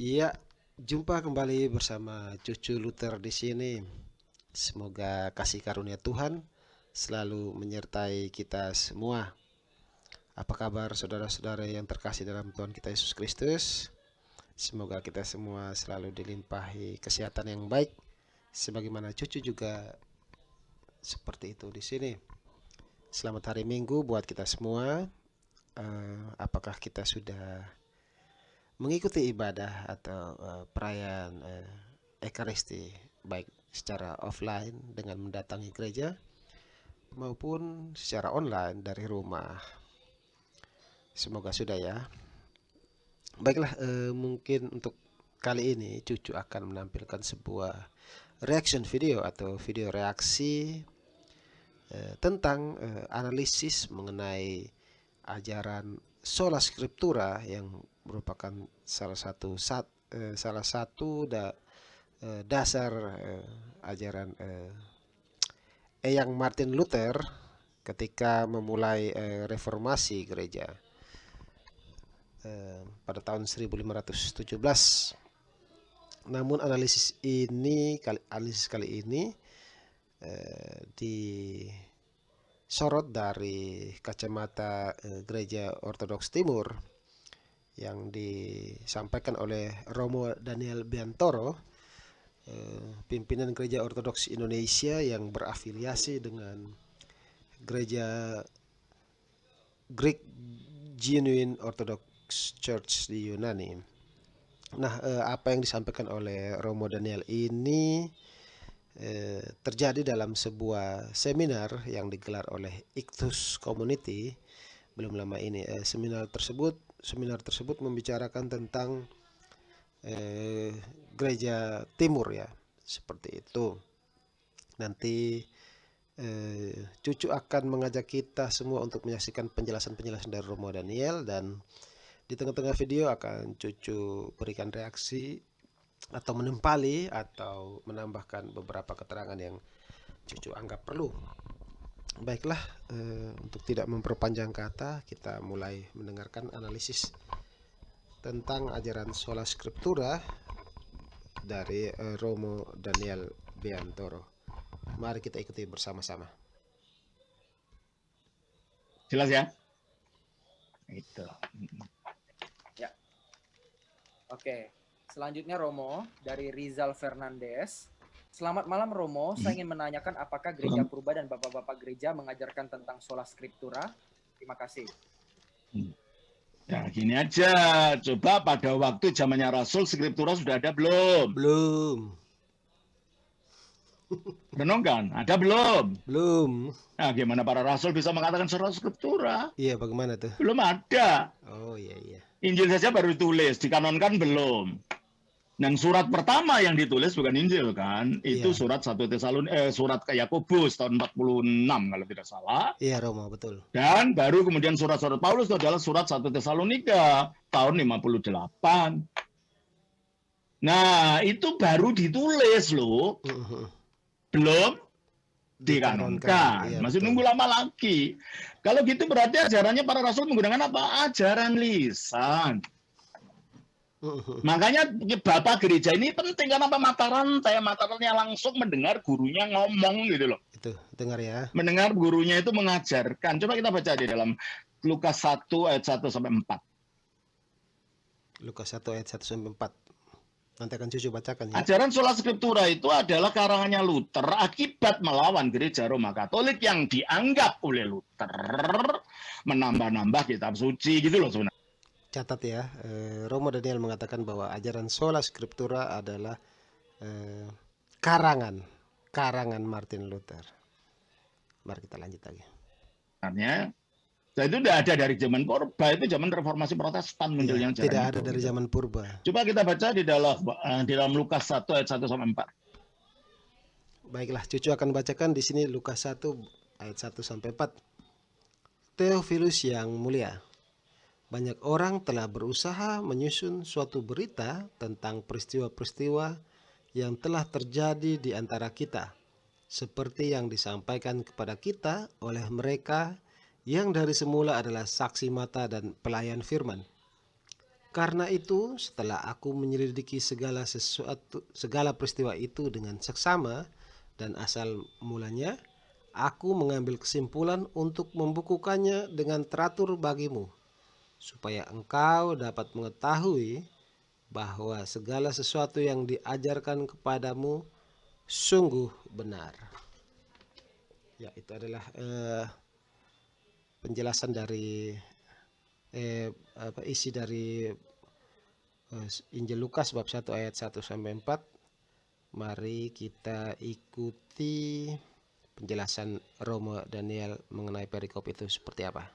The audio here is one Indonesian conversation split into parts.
Iya, jumpa kembali bersama Cucu Luther di sini. Semoga kasih karunia Tuhan selalu menyertai kita semua. Apa kabar saudara-saudara yang terkasih dalam Tuhan kita Yesus Kristus? Semoga kita semua selalu dilimpahi kesehatan yang baik, sebagaimana Cucu juga seperti itu di sini. Selamat hari Minggu buat kita semua. Apakah kita sudah mengikuti ibadah atau perayaan Ekaristi, baik secara offline dengan mendatangi gereja maupun secara online dari rumah? Semoga sudah ya. Baiklah, mungkin untuk kali ini Cucu akan menampilkan sebuah reaction video atau video reaksi tentang analisis mengenai ajaran sola scriptura yang merupakan salah satu dasar ajaran Eyang Martin Luther ketika memulai reformasi gereja pada tahun 1517. Namun analisis kali ini disorot dari kacamata Gereja Ortodoks Timur yang disampaikan oleh Romo Daniel Biantoro, pimpinan Gereja Ortodoks Indonesia yang berafiliasi dengan Gereja Greek Genuine Orthodox Church di Yunani. Nah, apa yang disampaikan oleh Romo Daniel ini terjadi dalam sebuah seminar yang digelar oleh Ictus Community belum lama ini. Seminar tersebut membicarakan tentang gereja timur ya, seperti itu. Nanti Cucu akan mengajak kita semua untuk menyaksikan penjelasan-penjelasan dari Romo Daniel, dan di tengah-tengah video akan Cucu berikan reaksi atau menempali atau menambahkan beberapa keterangan yang Cucu anggap perlu. Baiklah, untuk tidak memperpanjang kata, kita mulai mendengarkan analisis tentang ajaran sola scriptura dari Romo Daniel Biantoro. Mari kita ikuti bersama-sama. Jelas ya? Itu. Ya. Oke. Selanjutnya Romo dari Rizal Fernandez. Selamat malam Romo, saya ingin menanyakan apakah gereja purba dan bapak-bapak gereja mengajarkan tentang sola scriptura? Terima kasih. Ya gini aja, coba pada waktu zamannya Rasul Scriptura sudah ada belum? Belum. Renung kan? Ada belum? Belum. Nah, gimana para rasul bisa mengatakan sola Scriptura? Iya, bagaimana tuh? Belum ada. Oh iya. Injil saja baru ditulis, dikanonkan belum. Dan surat pertama yang ditulis bukan Injil kan? Itu Iya. surat ke Yakobus tahun 46 kalau tidak salah. Iya, Romo, betul. Dan baru kemudian surat-surat Paulus itu adalah surat 1 Tesalonika tahun 58. Nah, itu baru ditulis loh. Belum dikanonkan. Iya, Masih betul. nunggu lama lagi. Kalau gitu berarti ajarannya para rasul menggunakan apa? Ajaran lisan. Makanya Bapak gereja ini penting karena apa? Mata rantai langsung mendengar gurunya ngomong gitu loh. Itu, dengar ya. Mendengar gurunya itu mengajarkan. Coba kita baca di dalam Lukas 1 ayat 1 sampai 4. Lukas 1 ayat 1 sampai 4. Nanti akan Cucu bacakan ya. Ajaran sola scriptura itu adalah karangannya Luther akibat melawan gereja Roma Katolik yang dianggap oleh Luther menambah-nambah kitab suci gitu loh sebenarnya. Catat ya, Romo Daniel mengatakan bahwa ajaran sola scriptura adalah karangan Martin Luther. Mari kita lanjut lagi. Sebenarnya itu sudah ada dari zaman purba, itu zaman reformasi Protestan munculnya. Ya, tidak ada dari zaman purba. Coba kita baca di dalam Lukas 1 ayat 1 sampai 4. Baiklah, Cucu akan bacakan di sini Lukas 1 ayat 1 sampai 4. Theophilus yang mulia, banyak orang telah berusaha menyusun suatu berita tentang peristiwa-peristiwa yang telah terjadi di antara kita, seperti yang disampaikan kepada kita oleh mereka yang dari semula adalah saksi mata dan pelayan firman. Karena itu, setelah aku menyelidiki segala peristiwa itu dengan seksama dan asal mulanya, aku mengambil kesimpulan untuk membukukannya dengan teratur bagimu, supaya engkau dapat mengetahui bahwa segala sesuatu yang diajarkan kepadamu sungguh benar. Ya, itu adalah penjelasan dari isi dari Injil Lukas bab 1 ayat 1 sampai 4. Mari kita ikuti penjelasan Romo Daniel mengenai perikop itu seperti apa.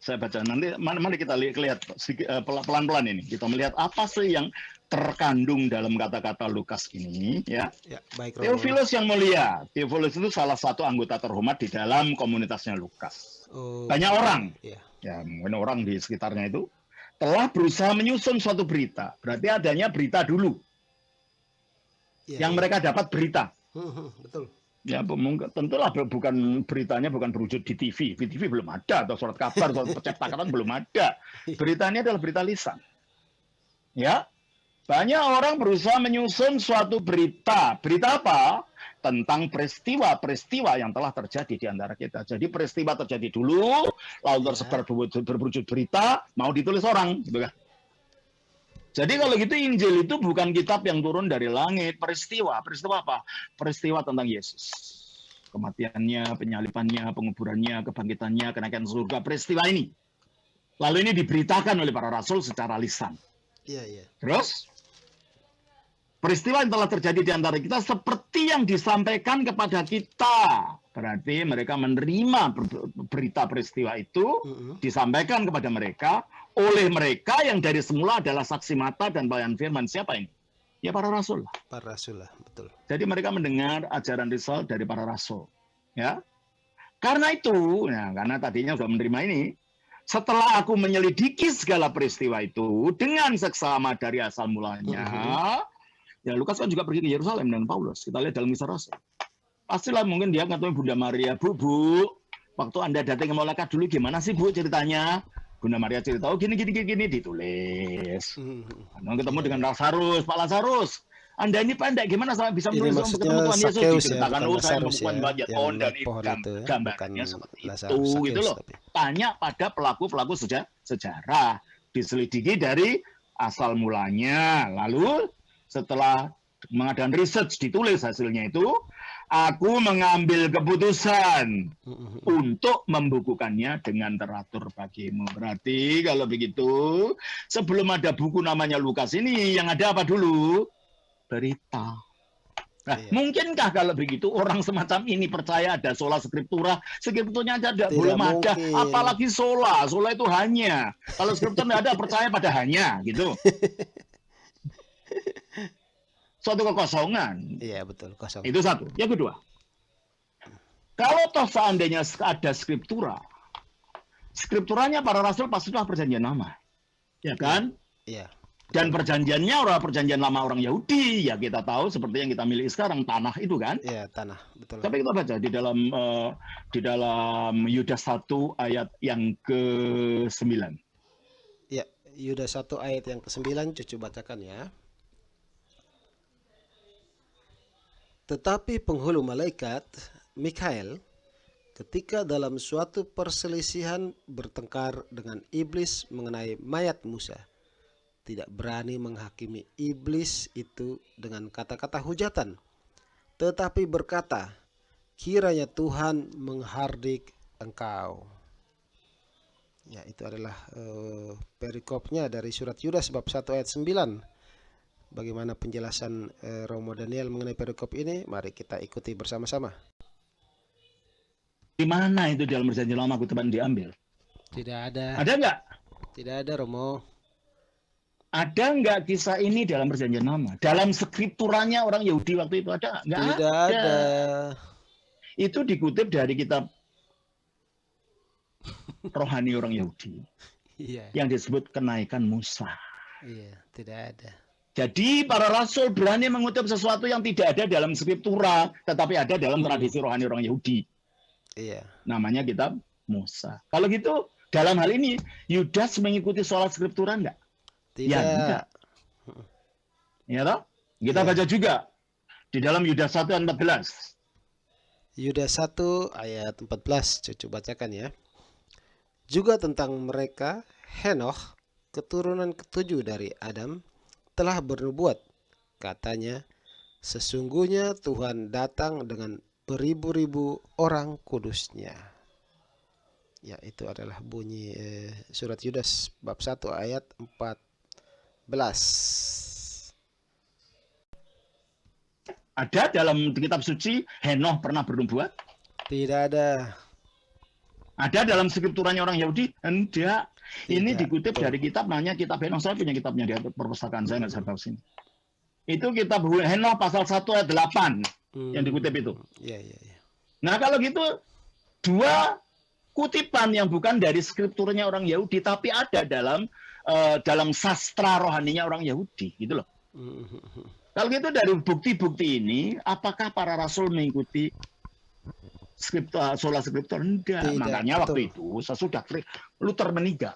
Saya baca nanti. Mari kita lihat pelan-pelan ini. Kita melihat apa sih yang terkandung dalam kata-kata Lukas ini, ya. Ya, baik Romo. Theophilus yang mulia. Theophilus itu salah satu anggota terhormat di dalam komunitasnya Lukas. Banyak orang, ya mungkin orang di sekitarnya itu telah berusaha menyusun suatu berita. Berarti adanya berita dulu. Yang mereka dapat berita. Betul. Ya, tentulah bukan beritanya bukan berwujud di TV. Di TV belum ada, atau surat kabar, atau percetakan belum ada. Beritanya adalah berita lisan. Ya, banyak orang berusaha menyusun suatu berita. Berita apa? Tentang peristiwa-peristiwa yang telah terjadi di antara kita. Jadi peristiwa terjadi dulu, lalu tersebar berwujud berita, mau ditulis orang, gitu kan? Jadi kalau gitu Injil itu bukan kitab yang turun dari langit, peristiwa. Peristiwa apa? Peristiwa tentang Yesus. Kematiannya, penyalibannya, penguburannya, kebangkitannya, kenaikan surga, peristiwa ini. Lalu ini diberitakan oleh para rasul secara lisan. Terus peristiwa yang telah terjadi di antara kita seperti yang disampaikan kepada kita. Berarti mereka menerima berita peristiwa itu, disampaikan kepada mereka, oleh mereka yang dari semula adalah saksi mata dan pelayan firman. Siapa ini? Ya para rasul. Para rasul lah, betul. Jadi mereka mendengar ajaran risal dari para rasul. Ya. Karena itu, ya, karena tadinya sudah menerima ini, setelah aku menyelidiki segala peristiwa itu dengan seksama dari asal mulanya, ya Lukas kan juga pergi ke Yerusalem dengan Paulus. Kita lihat dalam Kisah Rasul. Pastilah mungkin dia katanya Bunda Maria, Bu, waktu Anda datang ke malaikat dulu gimana sih Bu ceritanya? Bunda Maria cerita, oh gini, ditulis. Ketemu dengan Lazarus, Pak Lazarus. Anda ini pendek, gimana saya bisa menulis ketemu Tuhan Yesus? Diceritakan, saya menemukan banyak pohon dan gambarnya seperti itu, gitu loh. Tanya pada pelaku-pelaku sejarah. Diselidiki dari asal mulanya. Lalu setelah mengadakan research, ditulis hasilnya itu, aku mengambil keputusan untuk membukukannya dengan teratur bagimu. Berarti kalau begitu, sebelum ada buku namanya Lukas ini, yang ada apa dulu? Berita. Nah, mungkinkah kalau begitu orang semacam ini percaya ada sola scriptura? Scripturanya ada, belum ada. Apalagi sola. Sola itu hanya. Kalau scriptur tidak ada, percaya pada hanya, gitu. Suatu kekosongan. Iya, betul, kosong. Itu satu. Yang kedua, kalau toh seandainya ada skripturanya para rasul pastilah perjanjian lama. Ya kan? Iya. Dan perjanjiannya perjanjian lama orang Yahudi. Ya kita tahu seperti yang kita miliki sekarang, tanah itu kan? Iya, tanah, betul. Tapi kita baca di dalam Yudas 1 ayat yang ke-9. Ya, Yudas 1 ayat yang ke-9, cucu bacakan ya. Tetapi penghulu malaikat, Mikael, ketika dalam suatu perselisihan bertengkar dengan iblis mengenai mayat Musa, tidak berani menghakimi iblis itu dengan kata-kata hujatan, tetapi berkata, kiranya Tuhan menghardik engkau. Ya, itu adalah perikopnya dari surat Yudas bab 1 ayat 9. Bagaimana penjelasan Romo Daniel mengenai perikop ini? Mari kita ikuti bersama-sama. Di mana itu dalam perjanjian lama kutipan diambil? Tidak ada. Ada nggak? Tidak ada, Romo. Ada nggak kisah ini dalam perjanjian lama? Dalam skripturanya orang Yahudi waktu itu ada nggak? Tidak ada. Itu dikutip dari kitab rohani orang Yahudi. Iya. Yang disebut kenaikan Musa. Iya, tidak ada. Jadi para rasul berani mengutip sesuatu yang tidak ada dalam skriptura, tetapi ada dalam tradisi rohani orang Yahudi. Iya. Namanya kitab Musa. Kalau gitu, Dalam hal ini, Yudas mengikuti sola scriptura enggak? Ya, enggak. Tidak. Ya toh? Kita Ya. baca juga di dalam Yudas 1 ayat 14. Yudas 1 ayat 14, cucu bacakan ya. Juga tentang mereka, Henokh, keturunan ketujuh dari Adam, telah bernubuat. Katanya, sesungguhnya Tuhan datang dengan beribu-ribu orang kudusnya. Ya, itu adalah bunyi surat Yudas bab 1 ayat 14. Ada dalam kitab suci Henokh pernah bernubuat? Tidak ada. Ada dalam skripturanya orang Yahudi? Enggak. Ini Tidak. dikutip dari kitab namanya kitab Henokh. Saya punya kitabnya di perpustakaan saya, nggak saya tahu sini. Itu kitab Henokh pasal 1 ayat 8 yang dikutip itu. Iya, iya, iya. Nah, kalau gitu dua kutipan yang bukan dari skripturnya orang Yahudi tapi ada dalam sastra rohaninya orang Yahudi, gitu loh. Kalau gitu dari bukti-bukti ini, apakah para rasul mengikuti sola scriptura? Enggak. Tidak, Makanya betul. waktu itu sesudah Luther meninggal,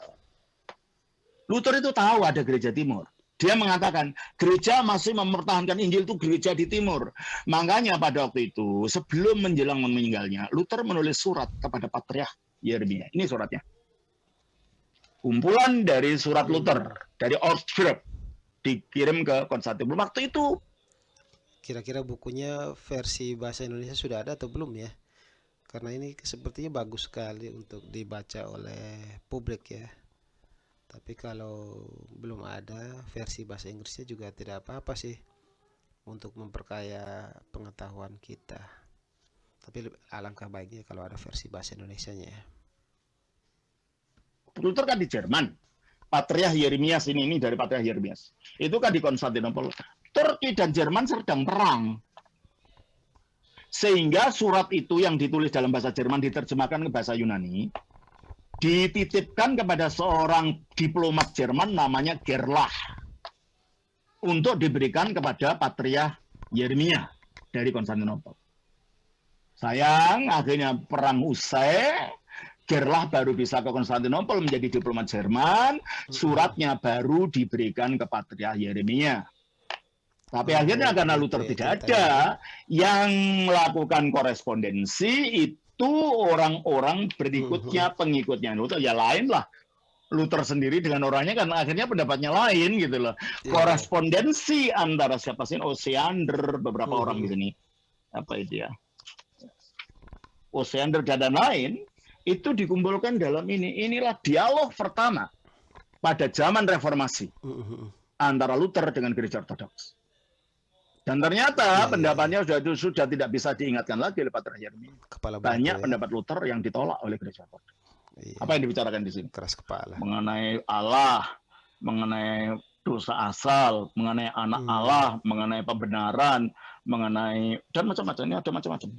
Luther itu tahu ada gereja timur. Dia mengatakan gereja masih mempertahankan Injil itu gereja di timur. Makanya pada waktu itu sebelum menjelang meninggalnya, Luther menulis surat kepada Patriark Yeremia. Ini suratnya. Kumpulan dari surat Luther dari Augsburg dikirim ke Konstantinopel. Waktu itu Kira-kira bukunya versi bahasa Indonesia sudah ada atau belum ya? Karena ini sepertinya bagus sekali untuk dibaca oleh publik ya. Tapi kalau belum ada versi bahasa Inggrisnya juga tidak apa-apa sih untuk memperkaya pengetahuan kita. Tapi alangkah baiknya kalau ada versi bahasa Indonesianya ya. Luther kan di Jerman. Patriark Yeremias ini dari Patriark Yeremias. Itu kan di Konstantinopel. Turki dan Jerman sedang perang. Sehingga surat itu yang ditulis dalam bahasa Jerman diterjemahkan ke bahasa Yunani, dititipkan kepada seorang diplomat Jerman namanya Gerlach untuk diberikan kepada Patriark Yeremia dari Konstantinopel. Sayang, akhirnya perang usai, Gerlach baru bisa ke Konstantinopel menjadi diplomat Jerman, suratnya baru diberikan ke Patriark Yeremia. Tapi akhirnya karena Luther tidak ada yang melakukan korespondensi, itu orang-orang berikutnya, pengikutnya Luther, ya lain lah. Luther sendiri dengan orangnya kan akhirnya pendapatnya lain gitu loh. Korespondensi antara siapa sih? Osiander, beberapa orang di sini. Apa itu ya? Osiander dan lain itu dikumpulkan dalam ini. Inilah dialog pertama pada zaman reformasi antara Luther dengan gereja Ortodoks. Dan ternyata pendapatnya sudah tidak bisa diingatkan lagi oleh Patriark Yeremia. Banyak pendapat Luther yang ditolak oleh gereja Ortodoks. Apa yang dibicarakan di sini? Keras kepala. Mengenai Allah, mengenai dosa asal, mengenai anak Allah, mengenai pembenaran, mengenai dan macam-macam. Ini ada macam-macam.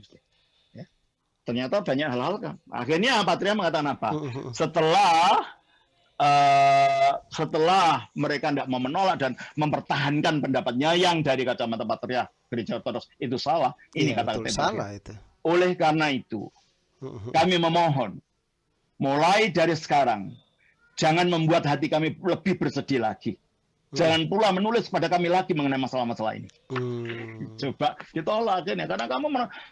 Ternyata banyak hal-hal kan. Akhirnya Patriark mengatakan apa? Setelah mereka tidak mau menolak dan mempertahankan pendapatnya yang dari kacamata Patriark gereja Ortodoks itu salah. Ini kata salah itu. Oleh karena itu, kami memohon mulai dari sekarang jangan membuat hati kami lebih bersedih lagi. Jangan pula menulis pada kami lagi mengenai masalah-masalah ini. Coba ditolak akhirnya karena kamu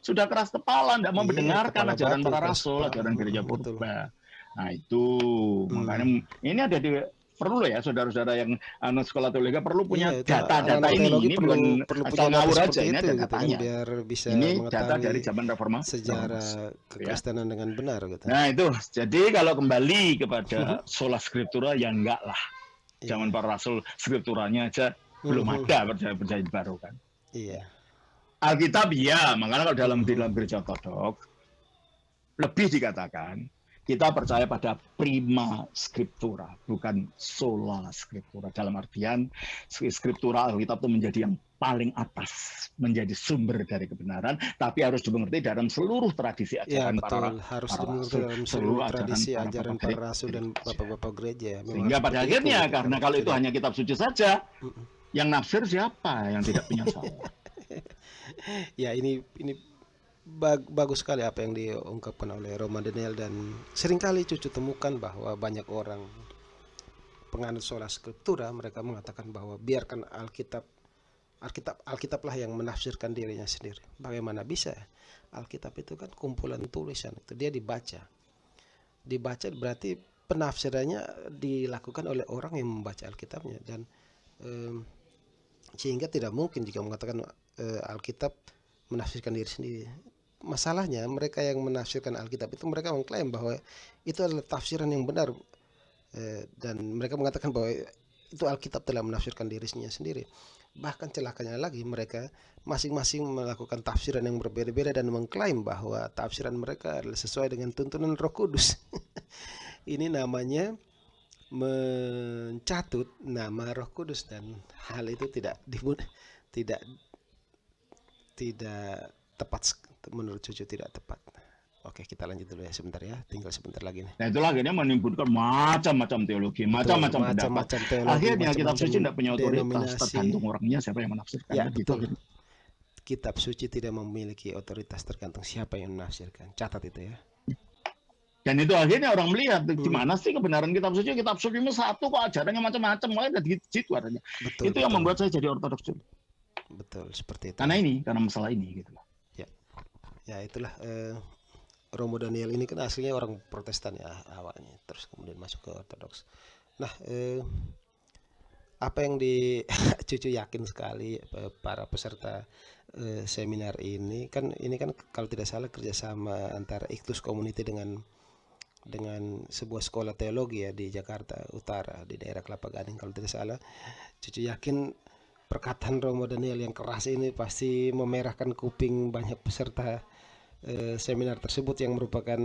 sudah keras kepala, tidak mau mendengarkan ajaran para rasul, ajaran gereja purba. Nah itu makanya ini ada perlu ya saudara-saudara yang sekolah teologi perlu punya data-data ini bukan asal ngawur aja, ini ada datanya. Biar bisa ini data dari zaman reformasi. Sejarah kekristenan dengan benar gitu. Nah itu jadi kalau kembali kepada sola scriptura ya enggak lah. Zaman para rasul skripturanya aja belum ada perjanjian baru kan. Iya. Alkitab ya, makanya kalau dalam gereja Ortodoks lebih dikatakan kita percaya pada prima scriptura, bukan sola scriptura. Dalam artian scriptura Alkitab itu menjadi yang paling atas, menjadi sumber dari kebenaran, tapi harus dimengerti dalam seluruh tradisi ajaran para harus dimengerti dalam seluruh tradisi ajaran para rasul dan bapak-bapak gereja. Sehingga pada akhirnya karena kalau itu hanya kitab suci saja, yang nafsir siapa yang tidak punya salah? Ya ini bagus sekali apa yang diungkapkan oleh Roma Daniel, dan seringkali cucu temukan bahwa banyak orang penganut sola scriptura mereka mengatakan bahwa biarkan Alkitablah yang menafsirkan dirinya sendiri. Bagaimana bisa? Alkitab itu kan kumpulan tulisan, itu dia dibaca berarti penafsirannya dilakukan oleh orang yang membaca Alkitabnya, dan sehingga tidak mungkin jika mengatakan Alkitab menafsirkan diri sendiri. Masalahnya mereka yang menafsirkan Alkitab itu mereka mengklaim bahwa itu adalah tafsiran yang benar, dan mereka mengatakan bahwa itu Alkitab telah menafsirkan dirinya sendiri. Bahkan celakanya lagi, mereka masing-masing melakukan tafsiran yang berbeda-beda dan mengklaim bahwa tafsiran mereka adalah sesuai dengan tuntunan Roh Kudus. Ini namanya mencatut nama Roh Kudus, dan hal itu tidak tepat, menurut cucu tidak tepat. Oke, kita lanjut dulu ya sebentar ya, tinggal sebentar lagi nih. Nah itulah akhirnya menimbulkan macam-macam teologi, macam-macam pendapat. teologi, Akhirnya kitab macam-macam suci tidak punya otoritas, denominasi. tergantung orangnya siapa yang menafsirkan. Ya, Gitu. betul. Kitab suci tidak memiliki otoritas, tergantung siapa yang menafsirkan. Catat itu ya. Dan itu akhirnya orang melihat gimana sih kebenaran kitab suci. Kitab suci itu satu kok, ajarannya macam-macam, makanya ada di situ adanya. Betul, Itu yang membuat saya jadi ortodoks. Betul, seperti itu. Karena masalah ini gitu. Ya itulah Romo Daniel ini kan aslinya orang Protestan ya awalnya, terus kemudian masuk ke Ortodoks. Nah, apa yang cucu yakin sekali para peserta seminar ini kan kalau tidak salah kerjasama antara Iktus Community dengan sebuah sekolah teologi ya di Jakarta Utara, di daerah Kelapa Gading kalau tidak salah. Cucu yakin perkataan Romo Daniel yang keras ini pasti memerahkan kuping banyak peserta seminar tersebut yang merupakan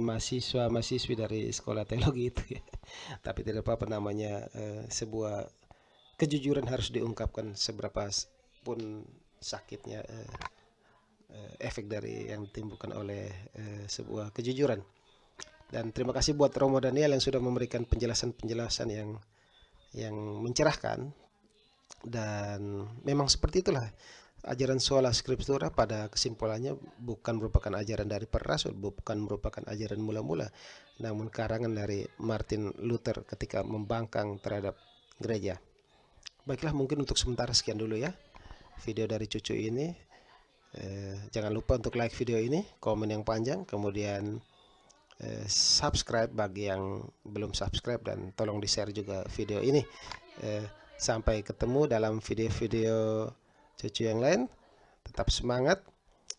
mahasiswa-mahasiswi dari sekolah teologi itu ya. Tapi tidak apa-apa, namanya sebuah kejujuran harus diungkapkan seberapa pun sakitnya efek dari yang ditimbulkan oleh sebuah kejujuran. Dan terima kasih buat Romo Daniel yang sudah memberikan penjelasan-penjelasan yang mencerahkan. Dan memang seperti itulah ajaran sola scriptura, pada kesimpulannya bukan merupakan ajaran dari para rasul, bukan merupakan ajaran mula-mula, namun karangan dari Martin Luther ketika membangkang terhadap gereja. Baiklah, mungkin untuk sementara sekian dulu ya video dari cucu ini. Jangan lupa untuk like video ini, komen yang panjang, kemudian subscribe bagi yang belum subscribe, dan tolong di share juga video ini. Sampai ketemu dalam video-video cucu yang lain. Tetap semangat.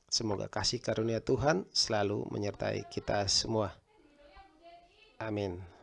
Semoga kasih karunia Tuhan selalu menyertai kita semua. Amin.